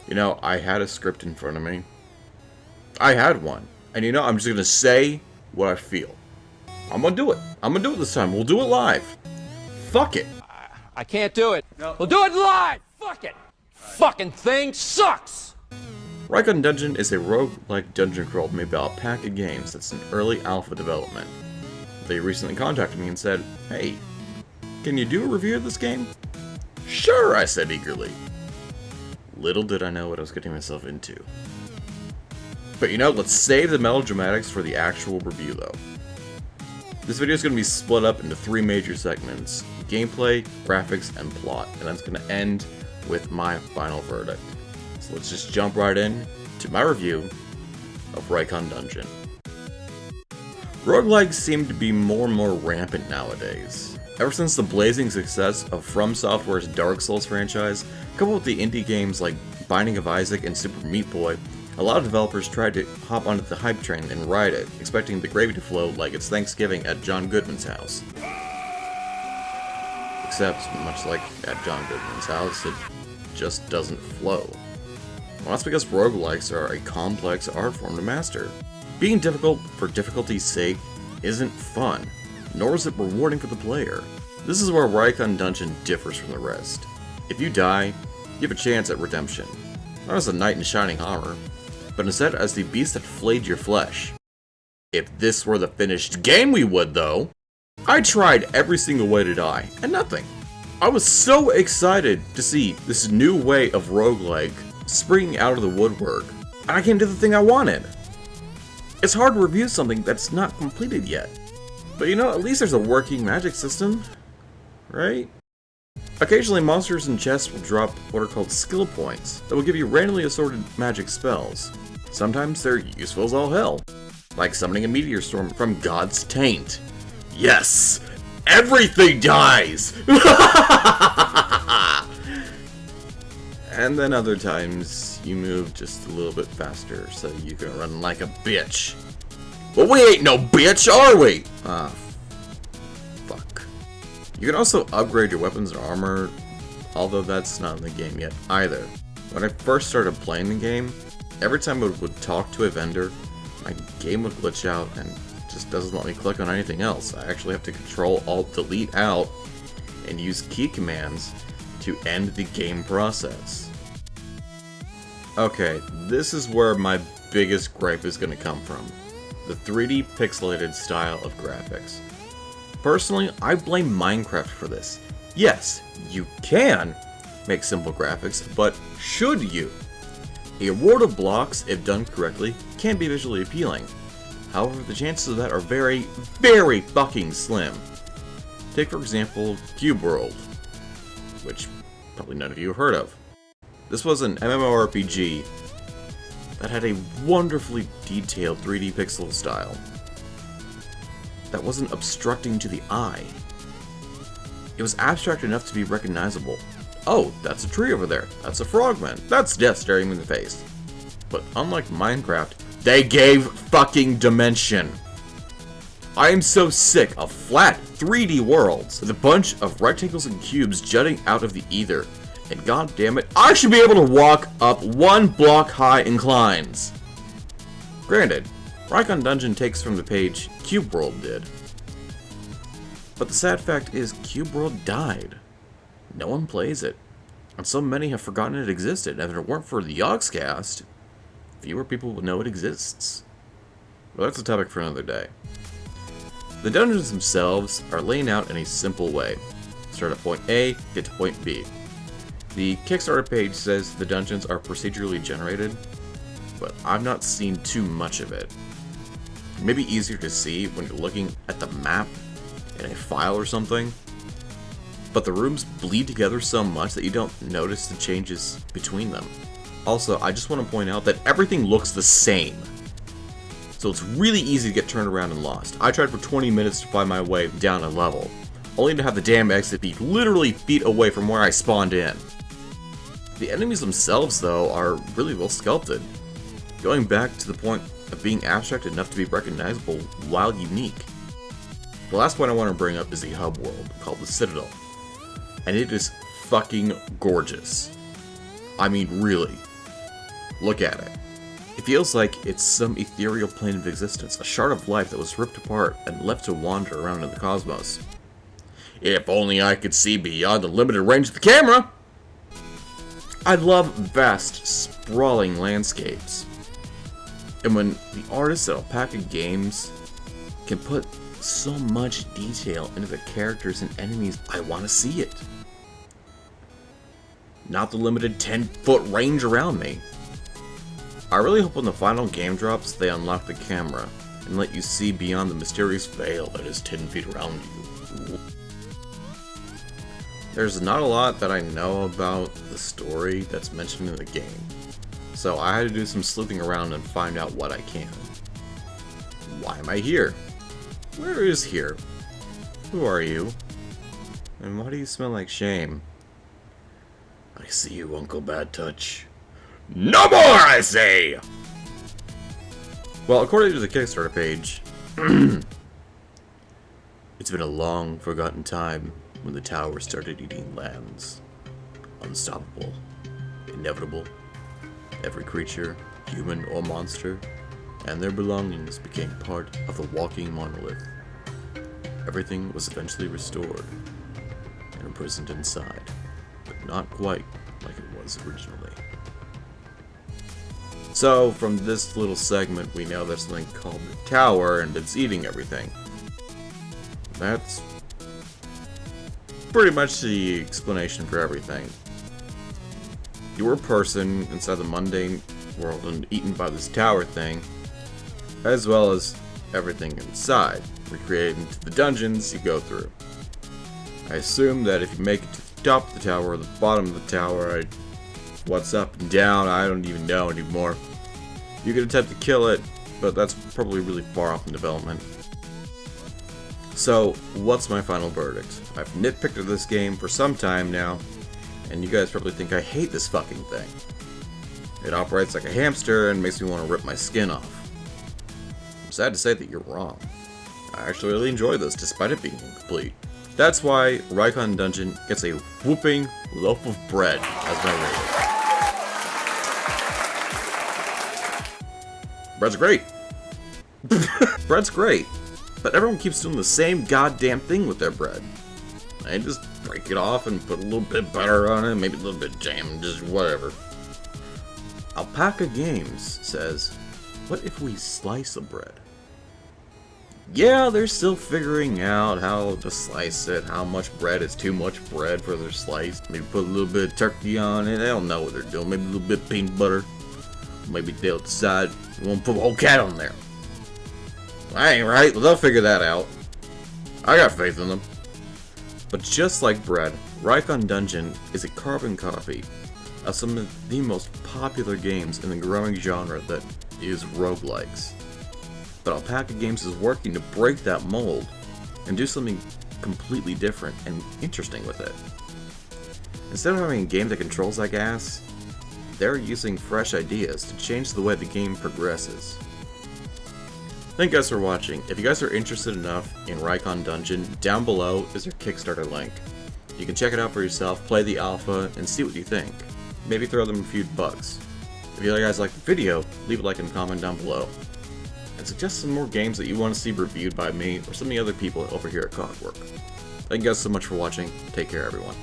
You know, I had a script in front of me. I had one. And you know, I'm just gonna say what I feel. I'm gonna do it. I'm gonna do it this time. We'll do it live. Fuck it. I can't do it. No. We'll do it live! Fuck it! Fucking thing sucks! Reikon Dungeon is a roguelike dungeon crawl made by Alpaca Games that's in early alpha development. They recently contacted me and said, "Hey, can you do a review of this game?" "Sure," I said eagerly. Little did I know what I was getting myself into. But you know, let's save the melodramatics for the actual review though. This video is going to be split up into 3 major segments: gameplay, graphics, and plot, and that's going to end with my final verdict. So let's just jump right in to my review of Reikon Dungeon. Roguelikes seem to be more and more rampant nowadays. Ever since the blazing success of From Software's Dark Souls franchise, coupled with the indie games like Binding of Isaac and Super Meat Boy, a lot of developers tried to hop onto the hype train and ride it, expecting the gravy to flow like it's Thanksgiving at John Goodman's house. Except, much like at John Goodman's house, it just doesn't flow. Well, that's because roguelikes are a complex art form to master. Being difficult for difficulty's sake isn't fun, nor is it rewarding for the player. This is where Reikon Dungeon differs from the rest. If you die, you have a chance at redemption. Not as a knight in shining armor, but instead as the beast that flayed your flesh. If this were the finished game we would though. I tried every single way to die, and nothing. I was so excited to see this new way of roguelike springing out of the woodwork, and I came to the thing I wanted. It's hard to review something that's not completed yet. But you know, at least there's a working magic system, right? Occasionally, monsters and chests will drop what are called skill points that will give you randomly assorted magic spells. Sometimes they're useful as all hell, like summoning a meteor storm from God's taint. Yes! Everything dies! And then other times, you move just a little bit faster so you can run like a bitch. But we ain't no bitch, are we? Ah, fuck. You can also upgrade your weapons and armor, although that's not in the game yet either. When I first started playing the game, every time I would talk to a vendor, my game would glitch out and just doesn't let me click on anything else. I actually have to Control-Alt-Delete out and use key commands to end the game process. Okay, this is where my biggest gripe is going to come from. The 3D pixelated style of graphics. Personally, I blame Minecraft for this. Yes, you can make simple graphics, but should you? A world of blocks, if done correctly, can be visually appealing. However, the chances of that are very, very fucking slim. Take for example, Cube World, which probably none of you have heard of. This was an MMORPG that had a wonderfully detailed 3D pixel style that wasn't obstructing to the eye. It was abstract enough to be recognizable. Oh, that's a tree over there. That's a frogman. That's death staring me in the face. But unlike Minecraft, they gave fucking dimension. I am so sick of flat 3D worlds with a bunch of rectangles and cubes jutting out of the ether. And god damn it, I should be able to walk up 1 block high inclines. Granted, Reikon Dungeon takes from the page Cube World did. But the sad fact is Cube World died. No one plays it. And so many have forgotten it existed, and if it weren't for the Yogscast, fewer people would know it exists. But that's a topic for another day. The dungeons themselves are laid out in a simple way. Start at point A, get to point B. The Kickstarter page says the dungeons are procedurally generated, but I've not seen too much of it. It may be easier to see when you're looking at the map in a file or something, but the rooms bleed together so much that you don't notice the changes between them. Also, I just want to point out that everything looks the same, so it's really easy to get turned around and lost. I tried for 20 minutes to find my way down a level, only to have the damn exit be literally feet away from where I spawned in. The enemies themselves, though, are really well sculpted. Going back to the point of being abstract enough to be recognizable while unique. The last point I want to bring up is the hub world, called the Citadel. And it is fucking gorgeous. I mean, really. Look at it. It feels like it's some ethereal plane of existence, a shard of life that was ripped apart and left to wander around in the cosmos. If only I could see beyond the limited range of the camera! I love vast, sprawling landscapes. And when the artists at Alpaca Games can put so much detail into the characters and enemies, I want to see it. Not the limited 10-foot range around me. I really hope when the final game drops, they unlock the camera and let you see beyond the mysterious veil that is 10 feet around you. There's not a lot that I know about the story that's mentioned in the game, so I had to do some sleuthing around and find out what I can. Why am I here? Where is here? Who are you? And why do you smell like shame? I see you, Uncle Bad Touch. No more, I say! Well, according to the Kickstarter page, it's been a long, forgotten time when the tower started eating lands. Unstoppable. Inevitable. Every creature, human or monster, and their belongings became part of the walking monolith. Everything was eventually restored and imprisoned inside, but not quite like it was originally. So, from this little segment, we know there's something called the tower, and it's eating everything. That's pretty much the explanation for everything. You were a person inside the mundane world and eaten by this tower thing, as well as everything inside, recreated into the dungeons you go through. I assume that if you make it to the top of the tower or the bottom of the tower, what's up and down, I don't even know anymore. You could attempt to kill it, but that's probably really far off in development. So, what's my final verdict? I've nitpicked at this game for some time now, and you guys probably think I hate this fucking thing. It operates like a hamster and makes me want to rip my skin off. I'm sad to say that you're wrong. I actually really enjoy this, despite it being incomplete. That's why Reikon Dungeon gets a whooping loaf of bread as my rating. Bread's great. Bread's great. But everyone keeps doing the same goddamn thing with their bread. I just break it off and put a little bit of butter on it, maybe a little bit of jam, just whatever. Alpaca Games says, what if we slice the bread? Yeah, they're still figuring out how to slice it, how much bread is too much bread for their slice. Maybe put a little bit of turkey on it, they don't know what they're doing. Maybe a little bit of peanut butter. Maybe they'll decide they won't put a whole cat on there. I ain't right, they'll figure that out. I got faith in them. But just like bread, Reikon Dungeon is a carbon copy of some of the most popular games in the growing genre that is roguelikes. But Alpaca Games is working to break that mold and do something completely different and interesting with it. Instead of having a game that controls like ass, they're using fresh ideas to change the way the game progresses. Thank you guys for watching. If you guys are interested enough in Reikon Dungeon, down below is their Kickstarter link. You can check it out for yourself, play the alpha, and see what you think. Maybe throw them a few bucks. If you guys like the video, leave a like and comment down below. And suggest some more games that you want to see reviewed by me or some of the other people over here at CogWork. Thank you guys so much for watching. Take care, everyone.